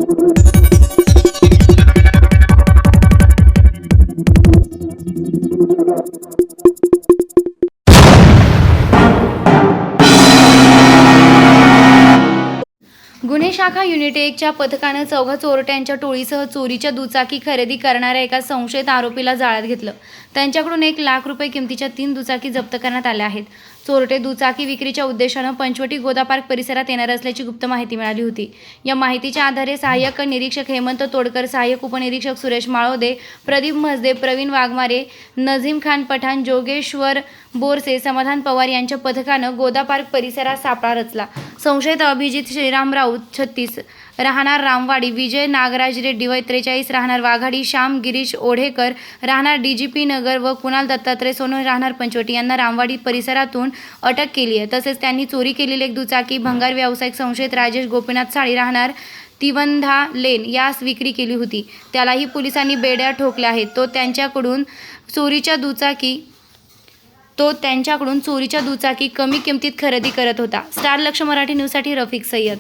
गुन्हे शाखा युनिट 1च्या पथकानं चौघा चोरट्यांच्या टोळीसह चोरीच्या दुचाकी खरेदी करणाऱ्या एका संशयित आरोपीला जाळ्यात घेतलं। त्यांच्याकडून 1 लाख रुपये किमतीच्या 3 दुचाकी जप्त करण्यात आल्या आहेत। चोरटे दुचाकी विक्रीच्या उद्देशानं पंचवटी गोदा पार्क परिसरात येणार असल्याची गुप्त माहिती मिळाली होती। या माहितीच्या आधारे सहाय्यक निरीक्षक हेमंत तोडकर, सहाय्यक उपनिरीक्षक सुरेश माळोदे, प्रदीप म्हसदे, प्रवीण वाघमारे, नझीम खान पठाण, जोगेश्वर बोरसे, समाधान पवार यांच्या पथकानं गोदा पार्क परिसरात सापळा रचला। संशयित अभिजित श्रीराम राऊत 36 राहणार रामवाडी, विजय नागराज रेड्डी वय 43 राहणार वाघाडी, श्याम गिरीश ओढेकर राहणार डीजीपी नगर व कुणाल दत्तात्रय सोनवणे राहणार पंचवटी यांना रामवाडी परिसरातून अटक केली आहे। तसेच त्यांनी चोरी केलेली 1 दुचाकी भंगार व्यावसायिक संशयित राजेश गोपीनाथ साळी राहणार तिवंधा लेन यास विक्री केली होती। त्यालाही पोलिसांनी बेड्या ठोकल्या आहेत। तो त्यांच्याकडून चोरीच्या दुचाकी कमी किमतीत खरेदी करत होता। स्टार लक्ष मराठी न्यूजसाठी रफिक सय्यद।